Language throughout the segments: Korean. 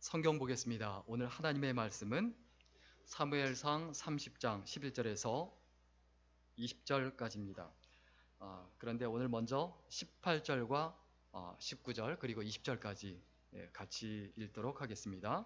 성경 보겠습니다. 오늘 하나님의 말씀은 사무엘상 30장 11절에서 20절까지입니다. 그런데 오늘 먼저 18절과 19절 그리고 20절까지 같이 읽도록 하겠습니다.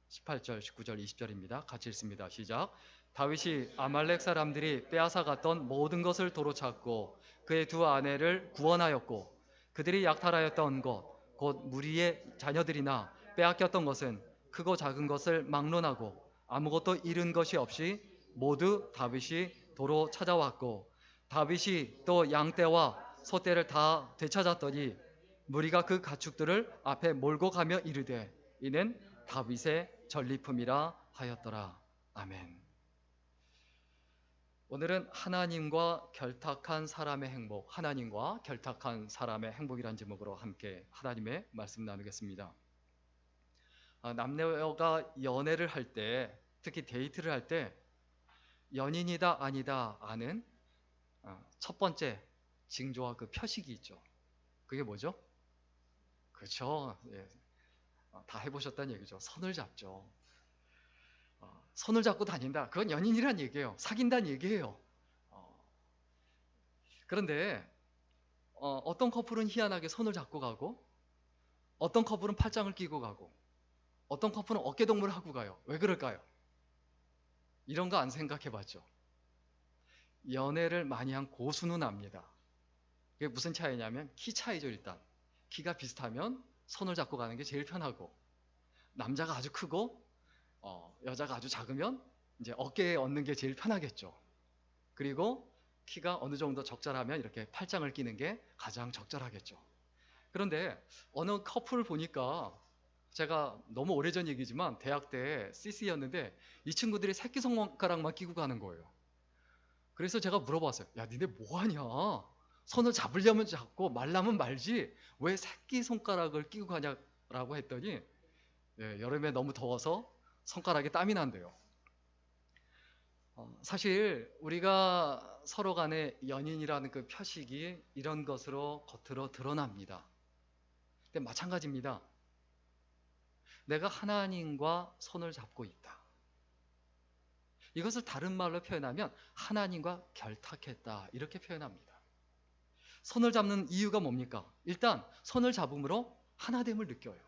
18절, 19절, 20절입니다. 같이 읽습니다. 시작. 다윗이 아말렉 사람들이 빼앗아갔던 모든 것을 도로 찾고 그의 두 아내를 구원하였고 그들이 약탈하였던 것 곧 무리의 자녀들이나 빼앗겼던 것은 크고 작은 것을 막론하고 아무것도 잃은 것이 없이 모두 다윗이 도로 찾아왔고 다윗이 또 양떼와 소떼를 다 되찾았더니 무리가 그 가축들을 앞에 몰고 가며 이르되 이는 다윗의 전리품이라 하였더라. 아멘. 오늘은 하나님과 결탁한 사람의 행복, 하나님과 결탁한 사람의 행복이란 제목으로 함께 하나님의 말씀 나누겠습니다. 남녀가 연애를 할 때, 특히 데이트를 할 때 연인이다 아니다 아는 첫 번째 징조와 그 표식이 있죠. 그게 뭐죠? 그렇죠. 예. 다 해보셨다는 얘기죠. 손을 잡죠. 손을 잡고 다닌다. 그건 연인이란 얘기예요. 사귄다는 얘기예요. 그런데 어떤 커플은 희한하게 손을 잡고 가고 어떤 커플은 팔짱을 끼고 가고 어떤 커플은 어깨동무를 하고 가요. 왜 그럴까요? 이런 거 안 생각해 봤죠? 연애를 많이 한 고수는 압니다. 그게 무슨 차이냐면 키 차이죠. 일단 키가 비슷하면 손을 잡고 가는 게 제일 편하고 남자가 아주 크고 여자가 아주 작으면 이제 어깨에 얹는 게 제일 편하겠죠. 그리고 키가 어느 정도 적절하면 이렇게 팔짱을 끼는 게 가장 적절하겠죠. 그런데 어느 커플을 보니까 제가 너무 오래전 얘기지만 대학 때 CC였는데 이 친구들이 새끼손가락만 끼고 가는 거예요. 그래서 제가 물어봤어요. 야, 니네 뭐하냐? 손을 잡으려면 잡고 말라면 말지 왜 새끼손가락을 끼고 가냐라고 했더니 여름에 너무 더워서 손가락에 땀이 난대요. 사실 우리가 서로 간의 연인이라는 그 표식이 이런 것으로 겉으로 드러납니다. 근데 마찬가지입니다. 내가 하나님과 손을 잡고 있다. 이것을 다른 말로 표현하면 하나님과 결탁했다 이렇게 표현합니다. 손을 잡는 이유가 뭡니까? 일단 손을 잡음으로 하나됨을 느껴요.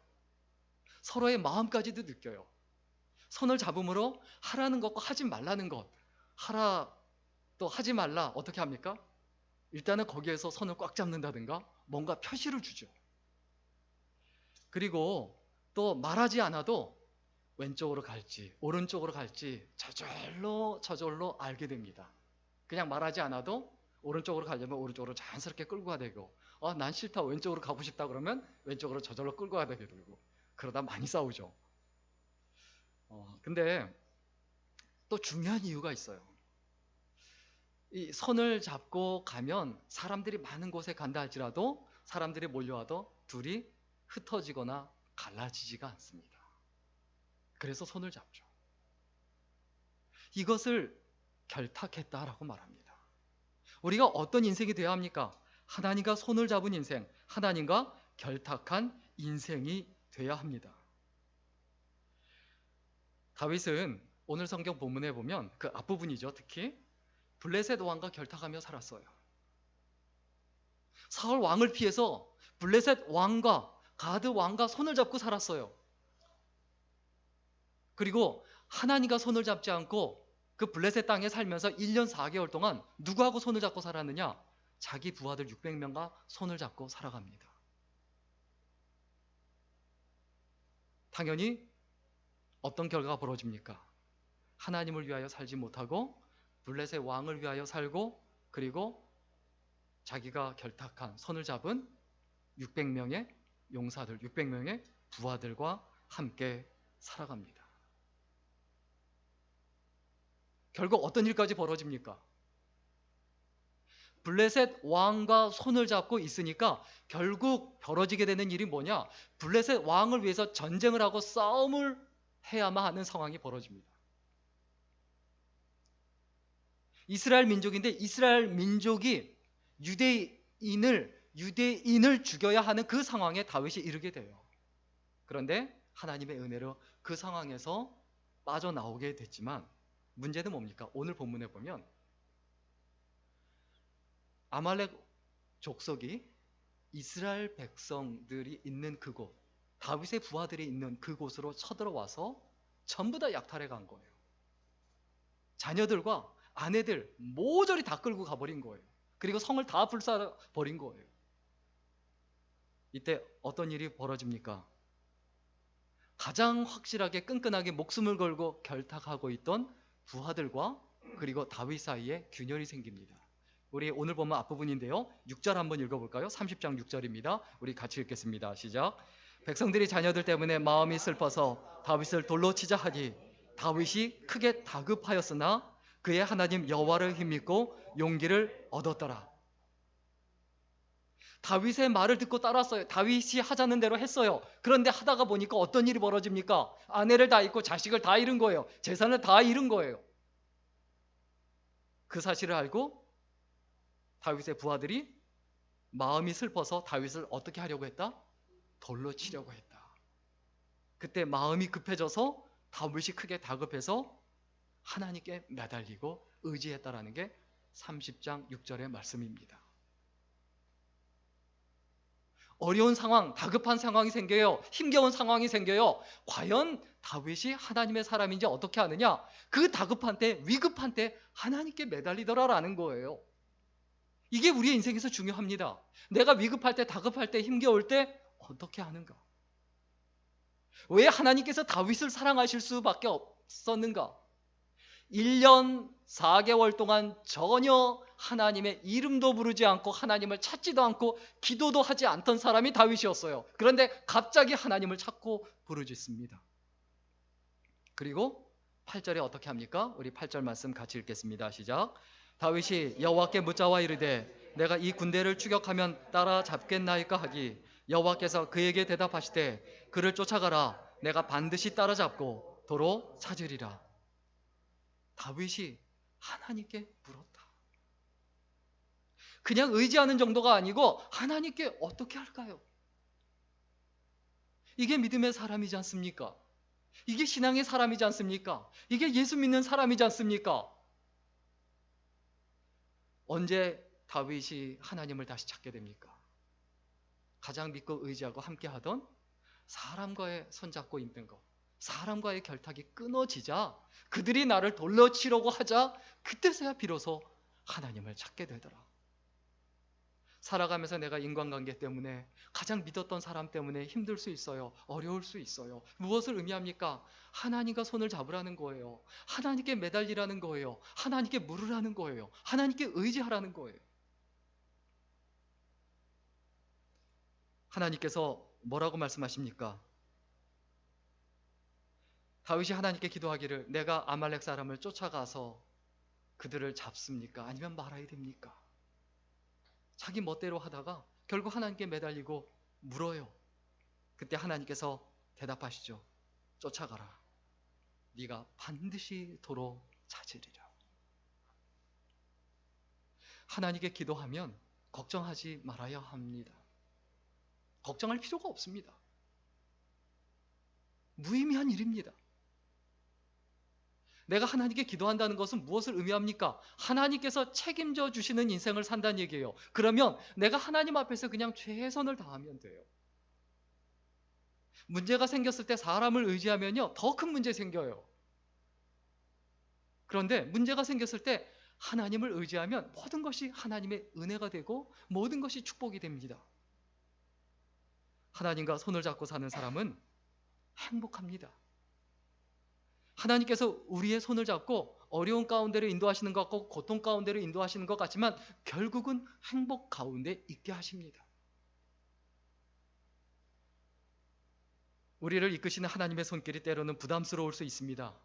서로의 마음까지도 느껴요. 손을 잡음으로 하라는 것과 하지 말라는 것, 하라 또 하지 말라 어떻게 합니까? 일단은 거기에서 손을 꽉 잡는다든가 뭔가 표시를 주죠. 그리고 또 말하지 않아도 왼쪽으로 갈지 오른쪽으로 갈지 저절로 알게 됩니다. 그냥 말하지 않아도 오른쪽으로 가려면 오른쪽으로 자연스럽게 끌고 가야 되고 난 싫다 왼쪽으로 가고 싶다 그러면 왼쪽으로 저절로 끌고 가야 되게 되고 그러다 많이 싸우죠. 근데 또 중요한 이유가 있어요. 이 손을 잡고 가면 사람들이 많은 곳에 간다 할지라도 사람들이 몰려와도 둘이 흩어지거나 갈라지지가 않습니다. 그래서 손을 잡죠. 이것을 결탁했다라고 말합니다. 우리가 어떤 인생이 되어야 합니까? 하나님과 손을 잡은 인생, 하나님과 결탁한 인생이 되어야 합니다. 다윗은 오늘 성경 본문에 보면 그 앞부분이죠. 특히 블레셋 왕과 결탁하며 살았어요. 사울 왕을 피해서 블레셋 왕과 가드 왕과 손을 잡고 살았어요. 그리고 하나님과 손을 잡지 않고 그 블레셋 땅에 살면서 1년 4개월 동안 누구하고 손을 잡고 살았느냐? 자기 부하들 600명과 손을 잡고 살아갑니다. 당연히 어떤 결과가 벌어집니까? 하나님을 위하여 살지 못하고 블레셋 왕을 위하여 살고 그리고 자기가 결탁한 손을 잡은 600명의 용사들, 600명의 부하들과 함께 살아갑니다. 결국 어떤 일까지 벌어집니까? 블레셋 왕과 손을 잡고 있으니까 결국 벌어지게 되는 일이 뭐냐? 블레셋 왕을 위해서 전쟁을 하고 싸움을 해야만 하는 상황이 벌어집니다. 이스라엘 민족인데 이스라엘 민족이 유대인을 죽여야 하는 그 상황에 다윗이 이르게 돼요. 그런데 하나님의 은혜로 그 상황에서 빠져나오게 됐지만 문제는 뭡니까? 오늘 본문에 보면 아말렉 족속이 이스라엘 백성들이 있는 그곳, 다윗의 부하들이 있는 그곳으로 쳐들어와서 전부 다 약탈해 간 거예요. 자녀들과 아내들 모조리 다 끌고 가버린 거예요. 그리고 성을 다 불사버린 거예요. 이때 어떤 일이 벌어집니까? 가장 확실하게 끈끈하게 목숨을 걸고 결탁하고 있던 부하들과 그리고 다윗 사이에 균열이 생깁니다. 우리 오늘 보면 앞부분인데요. 6절 한번 읽어볼까요? 30장 6절입니다. 우리 같이 읽겠습니다. 시작. 백성들이 자녀들 때문에 마음이 슬퍼서 다윗을 돌로 치자 하니 다윗이 크게 다급하였으나 그의 하나님 여호와를 힘입고 용기를 얻었더라. 다윗의 말을 듣고 따랐어요. 다윗이 하자는 대로 했어요. 그런데 하다가 보니까 어떤 일이 벌어집니까? 아내를 다 잃고 자식을 다 잃은 거예요. 재산을 다 잃은 거예요. 그 사실을 알고 다윗의 부하들이 마음이 슬퍼서 다윗을 어떻게 하려고 했다? 돌로 치려고 했다. 그때 마음이 급해져서 다윗이 크게 다급해서 하나님께 매달리고 의지했다라는 게 30장 6절의 말씀입니다. 어려운 상황, 다급한 상황이 생겨요. 힘겨운 상황이 생겨요. 과연 다윗이 하나님의 사람인지 어떻게 아느냐? 그 다급한 때, 위급한 때 하나님께 매달리더라라는 거예요. 이게 우리의 인생에서 중요합니다. 내가 위급할 때, 다급할 때, 힘겨울 때 어떻게 하는가? 왜 하나님께서 다윗을 사랑하실 수밖에 없었는가? 1년 4개월 동안 전혀 하나님의 이름도 부르지 않고 하나님을 찾지도 않고 기도도 하지 않던 사람이 다윗이었어요. 그런데 갑자기 하나님을 찾고 부르짖습니다. 그리고 8절에 어떻게 합니까? 우리 8절 말씀 같이 읽겠습니다. 시작. 다윗이 여호와께 묻자와 이르되 내가 이 군대를 추격하면 따라잡겠나이까 하기 여호와께서 그에게 대답하시되 그를 쫓아가라. 내가 반드시 따라잡고 도로 찾으리라. 다윗이 하나님께 물었다. 그냥 의지하는 정도가 아니고 하나님께 어떻게 할까요? 이게 믿음의 사람이지 않습니까? 이게 신앙의 사람이지 않습니까? 이게 예수 믿는 사람이지 않습니까? 언제 다윗이 하나님을 다시 찾게 됩니까? 가장 믿고 의지하고 함께하던 사람과의 손잡고 있는 것, 사람과의 결탁이 끊어지자 그들이 나를 돌려 치려고 하자 그때서야 비로소 하나님을 찾게 되더라. 살아가면서 내가 인간관계 때문에 가장 믿었던 사람 때문에 힘들 수 있어요. 어려울 수 있어요. 무엇을 의미합니까? 하나님과 손을 잡으라는 거예요. 하나님께 매달리라는 거예요. 하나님께 물으라는 거예요. 하나님께 의지하라는 거예요. 하나님께서 뭐라고 말씀하십니까? 다윗이 하나님께 기도하기를 내가 아말렉 사람을 쫓아가서 그들을 잡습니까? 아니면 말아야 됩니까? 자기 멋대로 하다가 결국 하나님께 매달리고 물어요. 그때 하나님께서 대답하시죠. 쫓아가라. 네가 반드시 도로 찾으리라. 하나님께 기도하면 걱정하지 말아야 합니다. 걱정할 필요가 없습니다. 무의미한 일입니다. 내가 하나님께 기도한다는 것은 무엇을 의미합니까? 하나님께서 책임져 주시는 인생을 산다는 얘기예요. 그러면 내가 하나님 앞에서 그냥 최선을 다하면 돼요. 문제가 생겼을 때 사람을 의지하면요, 더 큰 문제 생겨요. 그런데 문제가 생겼을 때 하나님을 의지하면 모든 것이 하나님의 은혜가 되고 모든 것이 축복이 됩니다. 하나님과 손을 잡고 사는 사람은 행복합니다. 하나님께서 우리의 손을 잡고 어려운 가운데로 인도하시는 것 같고 고통 가운데로 인도하시는 것 같지만 결국은 행복 가운데 있게 하십니다. 우리를 이끄시는 하나님의 손길이 때로는 부담스러울 수 있습니다.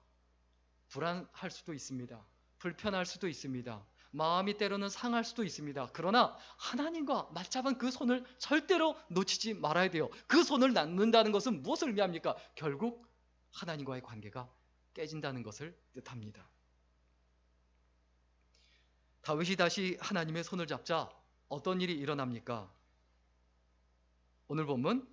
불안할 수도 있습니다. 불편할 수도 있습니다. 마음이 때로는 상할 수도 있습니다. 그러나 하나님과 맞잡은 그 손을 절대로 놓치지 말아야 돼요. 그 손을 놓는다는 것은 무엇을 의미합니까? 결국 하나님과의 관계가 깨진다는 것을 뜻합니다. 다윗이 다시 하나님의 손을 잡자 어떤 일이 일어납니까? 오늘 본문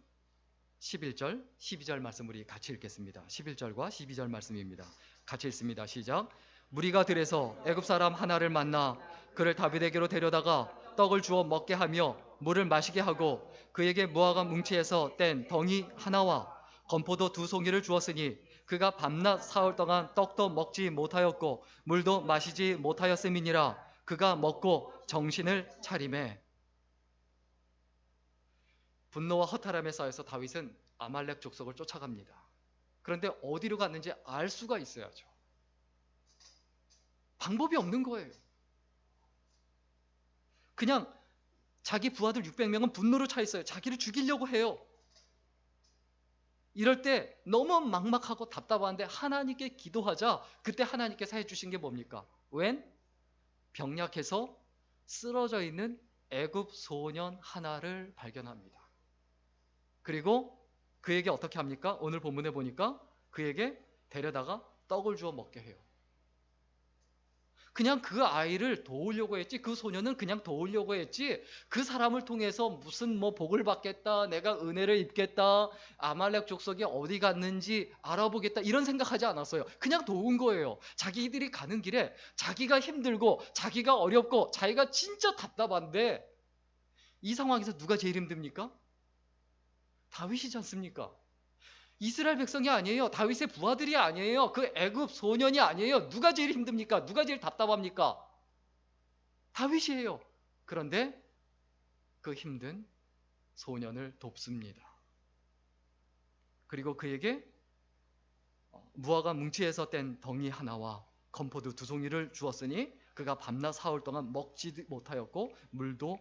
11절, 12절 말씀 우리 같이 읽겠습니다. 11절과 12절 말씀입니다. 같이 읽습니다. 시작. 무리가 들에서 애굽 사람 하나를 만나 그를 다윗에게로 데려다가 떡을 주어 먹게 하며 물을 마시게 하고 그에게 무화과 뭉치에서 뗀 덩이 하나와 건포도 2송이를 주었으니 그가 밤낮 사흘 동안 떡도 먹지 못하였고 물도 마시지 못하였음이니라. 그가 먹고 정신을 차리매. 분노와 허탈함에 쌓여서 다윗은 아말렉 족속을 쫓아갑니다. 그런데 어디로 갔는지 알 수가 있어야죠. 방법이 없는 거예요. 그냥 자기 부하들 600명은 분노로 차 있어요. 자기를 죽이려고 해요. 이럴 때 너무 막막하고 답답한데 하나님께 기도하자. 그때 하나님께서 해주신 게 뭡니까? 웬? 병약해서 쓰러져 있는 애굽 소년 하나를 발견합니다. 그리고 그에게 어떻게 합니까? 오늘 본문에 보니까 그에게 데려다가 떡을 주어 먹게 해요. 그냥 그 아이를 도우려고 했지, 그 소년은 그냥 도우려고 했지, 그 사람을 통해서 무슨 복을 받겠다, 내가 은혜를 입겠다, 아말렉 족속이 어디 갔는지 알아보겠다, 이런 생각하지 않았어요. 그냥 도운 거예요. 자기들이 가는 길에 자기가 힘들고 자기가 어렵고 자기가 진짜 답답한데 이 상황에서 누가 제일 힘듭니까? 다윗이지 않습니까? 이스라엘 백성이 아니에요. 다윗의 부하들이 아니에요. 그 애굽 소년이 아니에요. 누가 제일 힘듭니까? 누가 제일 답답합니까? 다윗이에요. 그런데 그 힘든 소년을 돕습니다. 그리고 그에게 무화과 뭉치에서 뗀 덩이 하나와 건포도 2송이를 주었으니 그가 밤낮 사흘 동안 먹지 못하였고 물도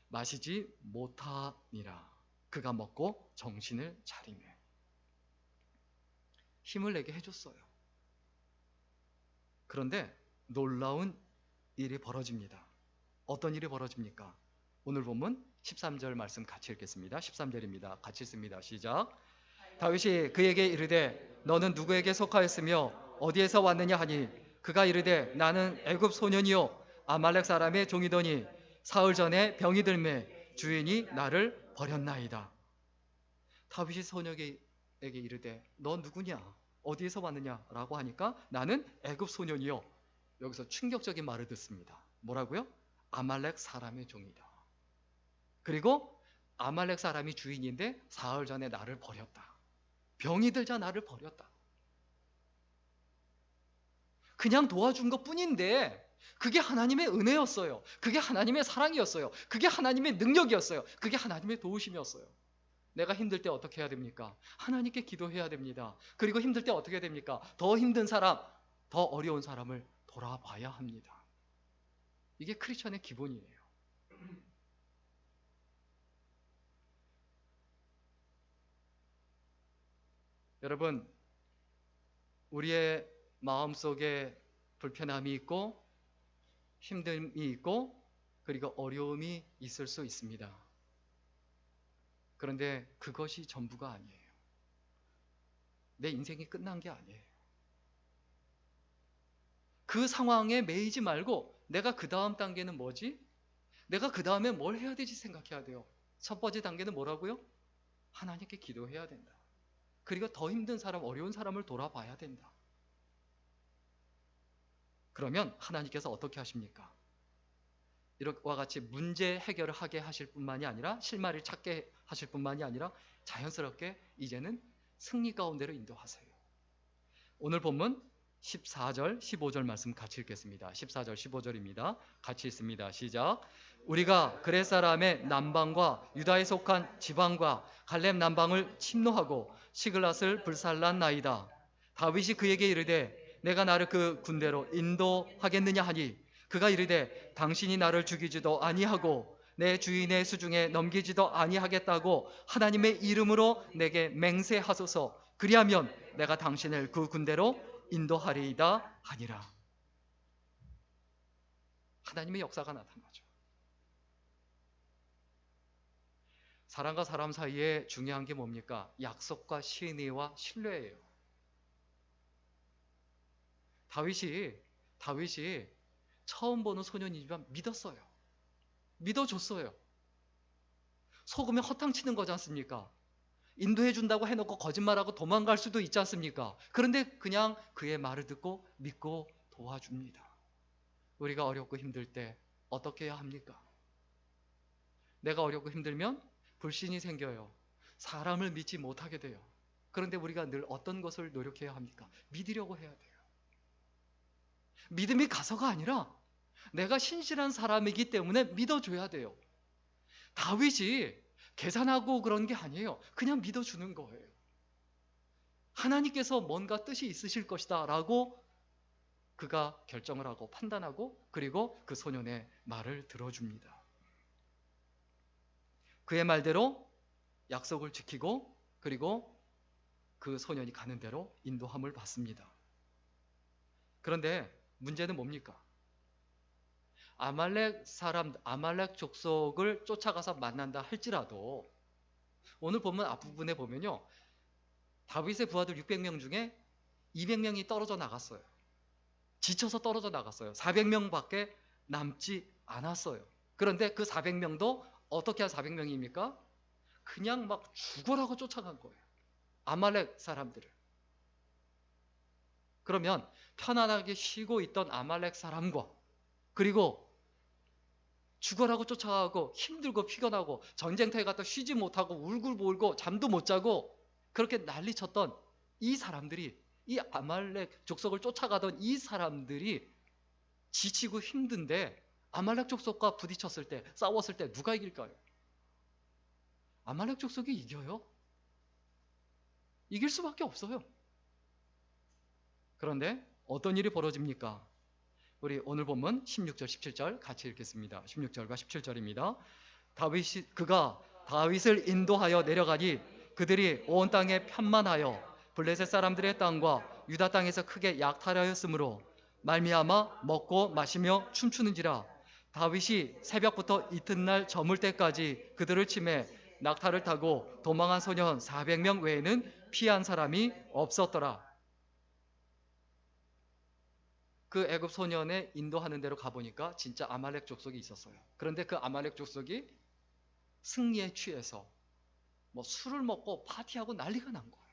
마시지 못하니라. 그가 먹고 정신을 차리며. 힘을 내게 해줬어요. 그런데 놀라운 일이 벌어집니다. 어떤 일이 벌어집니까? 오늘 본문 13절 말씀 같이 읽겠습니다. 13절입니다. 같이 읽습니다. 시작. 다윗이 그에게 이르되 너는 누구에게 속하였으며 어디에서 왔느냐 하니 그가 이르되 나는 애굽 소년이요 아말렉 사람의 종이더니 사흘 전에 병이 들매 주인이 나를 버렸나이다. 다윗이 소년에게 이르되 너 누구냐? 어디에서 왔느냐? 라고 하니까 나는 애굽 소년이요. 여기서 충격적인 말을 듣습니다. 뭐라고요? 아말렉 사람의 종이다. 그리고 아말렉 사람이 주인인데 사흘 전에 나를 버렸다. 병이 들자 나를 버렸다. 그냥 도와준 것 뿐인데 그게 하나님의 은혜였어요. 그게 하나님의 사랑이었어요. 그게 하나님의 능력이었어요. 그게 하나님의 도우심이었어요. 내가 힘들 때 어떻게 해야 됩니까? 하나님께 기도해야 됩니다. 그리고 힘들 때 어떻게 해야 됩니까? 더 힘든 사람, 더 어려운 사람을 돌아봐야 합니다. 이게 크리스천의 기본이에요. 여러분, 우리의 마음속에 불편함이 있고 힘듦이 있고 그리고 어려움이 있을 수 있습니다. 그런데 그것이 전부가 아니에요. 내 인생이 끝난 게 아니에요. 그 상황에 매이지 말고 내가 그 다음 단계는 뭐지? 내가 그 다음에 뭘 해야 되지 생각해야 돼요. 첫 번째 단계는 뭐라고요? 하나님께 기도해야 된다. 그리고 더 힘든 사람, 어려운 사람을 돌아봐야 된다. 그러면 하나님께서 어떻게 하십니까? 이와 같이 문제 해결을 하게 하실 뿐만이 아니라 실마리를 찾게 하실 뿐만이 아니라 자연스럽게 이제는 승리 가운데로 인도하세요. 오늘 본문 14절, 15절 말씀 같이 읽겠습니다. 14절, 15절입니다. 같이 읽습니다. 시작. 우리가 그렛 사람의 남방과 유다에 속한 지방과 갈렙 남방을 침노하고 시글랏을 불살랐나이다. 다윗이 그에게 이르되 내가 나를 그 군대로 인도하겠느냐 하니 그가 이르되 당신이 나를 죽이지도 아니하고 내 주인의 수중에 넘기지도 아니하겠다고 하나님의 이름으로 내게 맹세하소서. 그리하면 내가 당신을 그 군대로 인도하리이다 하니라. 하나님의 역사가 나타나죠. 사람과 사람 사이에 중요한 게 뭡니까? 약속과 신의와 신뢰예요. 다윗이 처음 보는 소년이지만 믿었어요. 믿어줬어요. 속으면 허탕치는 거지 않습니까? 인도해 준다고 해놓고 거짓말하고 도망갈 수도 있지 않습니까? 그런데 그냥 그의 말을 듣고 믿고 도와줍니다. 우리가 어렵고 힘들 때 어떻게 해야 합니까? 내가 어렵고 힘들면 불신이 생겨요. 사람을 믿지 못하게 돼요. 그런데 우리가 늘 어떤 것을 노력해야 합니까? 믿으려고 해야 돼요. 믿음이 가서가 아니라 내가 신실한 사람이기 때문에 믿어줘야 돼요. 다윗이 계산하고 그런 게 아니에요. 그냥 믿어주는 거예요. 하나님께서 뭔가 뜻이 있으실 것이다 라고 그가 결정을 하고 판단하고 그리고 그 소년의 말을 들어줍니다. 그의 말대로 약속을 지키고 그리고 그 소년이 가는 대로 인도함을 받습니다. 그런데 문제는 뭡니까? 아말렉 족속을 쫓아가서 만난다 할지라도 오늘 보면 앞부분에 보면요. 다윗의 부하들 600명 중에 200명이 떨어져 나갔어요. 지쳐서 떨어져 나갔어요. 400명밖에 남지 않았어요. 그런데 그 400명도 어떻게 한 400명입니까? 그냥 막 죽어라고 쫓아간 거예요. 아말렉 사람들을. 그러면 편안하게 쉬고 있던 아말렉 사람과 그리고 죽어라고 쫓아가고 힘들고 피곤하고 전쟁터에 갔다 쉬지 못하고 울고 잠도 못 자고 그렇게 난리쳤던 이 사람들이 이 아말렉 족속을 쫓아가던 이 사람들이 지치고 힘든데 아말렉 족속과 부딪혔을 때 싸웠을 때 누가 이길까요? 아말렉 족속이 이겨요? 이길 수밖에 없어요. 그런데 어떤 일이 벌어집니까? 우리 오늘 본문 16절 17절 같이 읽겠습니다. 16절과 17절입니다. 그가 다윗을 인도하여 내려가니 그들이 온 땅에 편만하여 블레셋 사람들의 땅과 유다 땅에서 크게 약탈하였으므로 말미암아 먹고 마시며 춤추는지라. 다윗이 새벽부터 이튿날 저물 때까지 그들을 치매 낙타를 타고 도망한 소년 400명 외에는 피한 사람이 없었더라. 그 애굽 소년의 인도하는 대로 가보니까 진짜 아말렉 족속이 있었어요. 그런데 그 아말렉 족속이 승리에 취해서 뭐 술을 먹고 파티하고 난리가 난 거예요.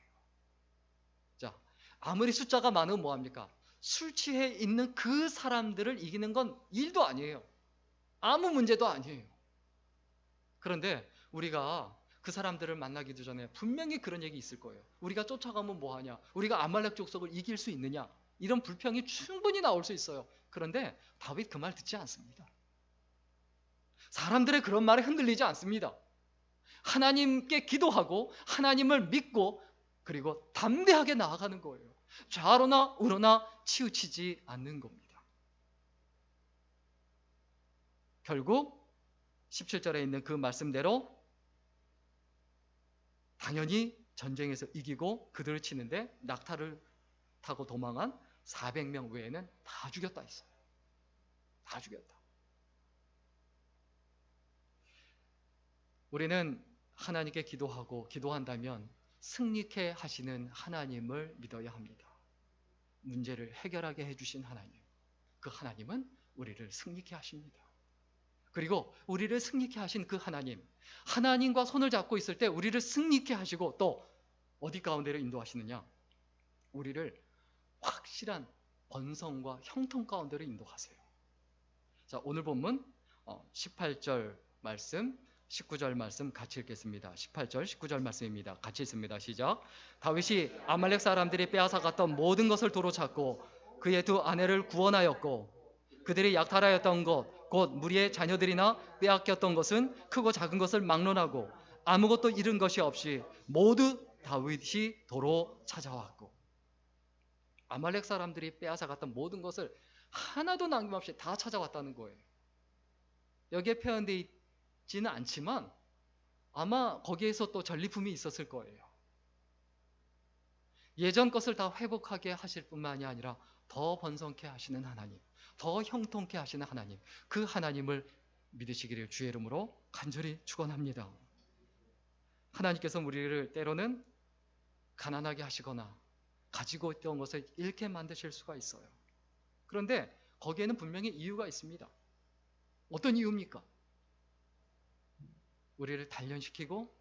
자, 아무리 숫자가 많으면 뭐합니까? 술 취해 있는 그 사람들을 이기는 건 일도 아니에요. 아무 문제도 아니에요. 그런데 우리가 그 사람들을 만나기도 전에 분명히 그런 얘기 있을 거예요. 우리가 쫓아가면 뭐하냐? 우리가 아말렉 족속을 이길 수 있느냐? 이런 불평이 충분히 나올 수 있어요. 그런데 다윗 그 말 듣지 않습니다. 사람들의 그런 말에 흔들리지 않습니다. 하나님께 기도하고 하나님을 믿고 그리고 담대하게 나아가는 거예요. 좌로나 우로나 치우치지 않는 겁니다. 결국 17절에 있는 그 말씀대로 당연히 전쟁에서 이기고 그들을 치는데 낙타를 타고 도망한 400명 외에는 다 죽였다 했어요. 다 죽였다. 우리는 하나님께 기도하고 기도한다면 승리케 하시는 하나님을 믿어야 합니다. 문제를 해결하게 해주신 하나님. 그 하나님은 우리를 승리케 하십니다. 그리고 우리를 승리케 하신 그 하나님. 하나님과 손을 잡고 있을 때 우리를 승리케 하시고 또 어디 가운데로 인도하시느냐? 우리를 확실한 번성과 형통 가운데로 인도하세요. 자, 오늘 본문 18절 말씀, 19절 말씀 같이 읽겠습니다. 18절, 19절 말씀입니다. 같이 읽습니다. 시작. 다윗이 아말렉 사람들이 빼앗아갔던 모든 것을 도로 찾고 그의 두 아내를 구원하였고 그들이 약탈하였던 것 곧 무리의 자녀들이나 빼앗겼던 것은 크고 작은 것을 막론하고 아무것도 잃은 것이 없이 모두 다윗이 도로 찾아왔고. 아말렉 사람들이 빼앗아갔던 모든 것을 하나도 남김없이 다 찾아왔다는 거예요. 여기에 표현되어 있지는 않지만 아마 거기에서 또 전리품이 있었을 거예요. 예전 것을 다 회복하게 하실 뿐만이 아니라 더 번성케 하시는 하나님, 더 형통케 하시는 하나님, 그 하나님을 믿으시기를 주의 이름으로 간절히 축원합니다. 하나님께서 우리를 때로는 가난하게 하시거나 가지고 있던 것을 잃게 만드실 수가 있어요. 그런데 거기에는 분명히 이유가 있습니다. 어떤 이유입니까? 우리를 단련시키고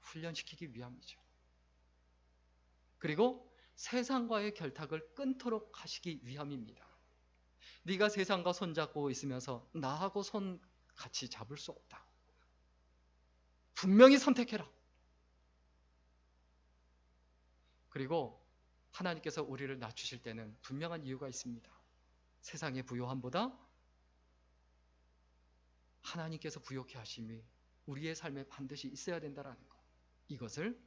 훈련시키기 위함이죠. 그리고 세상과의 결탁을 끊도록 하시기 위함입니다. 네가 세상과 손잡고 있으면서 나하고 손 같이 잡을 수 없다. 분명히 선택해라. 그리고 하나님께서 우리를 낮추실 때는 분명한 이유가 있습니다. 세상의 부요함보다 하나님께서 부요케 하심이 우리의 삶에 반드시 있어야 된다는 것, 이것을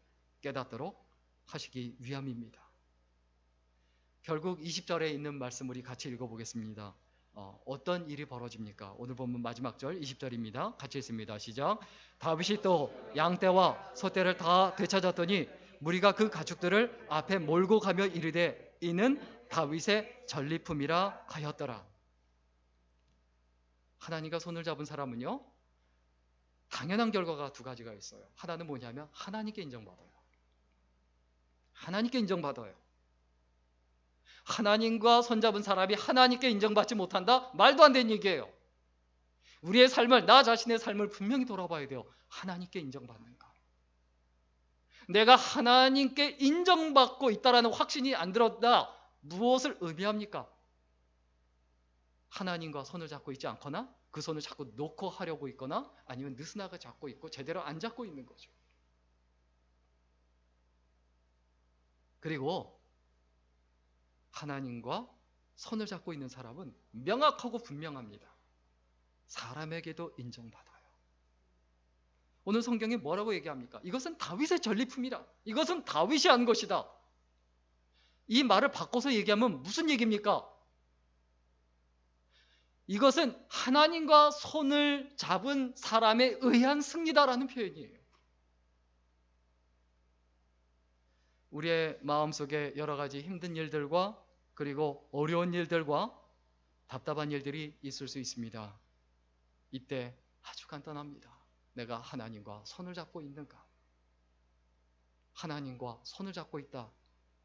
깨닫도록 하시기 위함입니다. 결국 20절에 있는 말씀 우리 같이 읽어보겠습니다. 어떤 일이 벌어집니까? 오늘 본문 마지막 절 20절입니다. 같이 읽습니다. 시작. 다윗이 또 양떼와 소떼를 다 되찾았더니 무리가 그 가축들을 앞에 몰고 가며 이르되 이는 다윗의 전리품이라 하였더라. 하나님과 손을 잡은 사람은요, 당연한 결과가 두 가지가 있어요. 하나는 뭐냐면 하나님께 인정받아요. 하나님께 인정받아요. 하나님과 손잡은 사람이 하나님께 인정받지 못한다? 말도 안 되는 얘기예요. 우리의 삶을, 나 자신의 삶을 분명히 돌아봐야 돼요. 하나님께 인정받는가? 내가 하나님께 인정받고 있다는 확신이 안 들었다. 무엇을 의미합니까? 하나님과 손을 잡고 있지 않거나 그 손을 자꾸 놓고 하려고 있거나 아니면 느슨하게 잡고 있고 제대로 안 잡고 있는 거죠. 그리고 하나님과 손을 잡고 있는 사람은 명확하고 분명합니다. 사람에게도 인정받아요. 오늘 성경이 뭐라고 얘기합니까? 이것은 다윗의 전리품이라. 이것은 다윗이 한 것이다. 이 말을 바꿔서 얘기하면 무슨 얘기입니까? 이것은 하나님과 손을 잡은 사람에 의한 승리다라는 표현이에요. 우리의 마음속에 여러 가지 힘든 일들과 그리고 어려운 일들과 답답한 일들이 있을 수 있습니다. 이때 아주 간단합니다. 내가 하나님과 손을 잡고 있는가? 하나님과 손을 잡고 있다.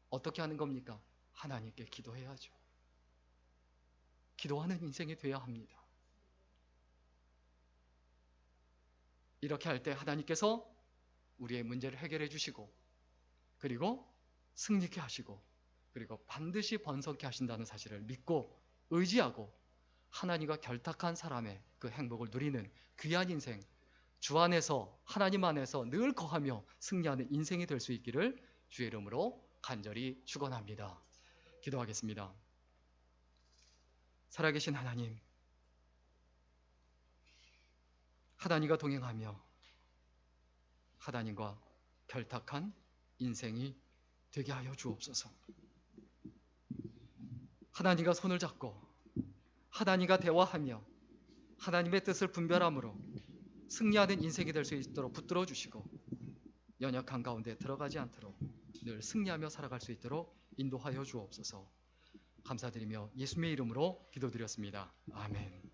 어떻게 하는 겁니까? 하나님께 기도해야죠. 기도하는 인생이 되어야 합니다. 이렇게 할 때 하나님께서 우리의 문제를 해결해 주시고 그리고 승리케 하시고 그리고 반드시 번성케 하신다는 사실을 믿고 의지하고 하나님과 결탁한 사람의 그 행복을 누리는 귀한 인생, 주 안에서 하나님 안에서 늘 거하며 승리하는 인생이 될 수 있기를 주의 이름으로 간절히 축원합니다. 기도하겠습니다. 살아계신 하나님, 하나님과 동행하며 하나님과 결탁한 인생이 되게 하여 주옵소서. 하나님과 손을 잡고 하나님과 대화하며 하나님의 뜻을 분별함으로 승리하는 인생이 될 수 있도록 붙들어 주시고 연약한 가운데 들어가지 않도록 늘 승리하며 살아갈 수 있도록 인도하여 주옵소서. 감사드리며 예수님의 이름으로 기도드렸습니다. 아멘.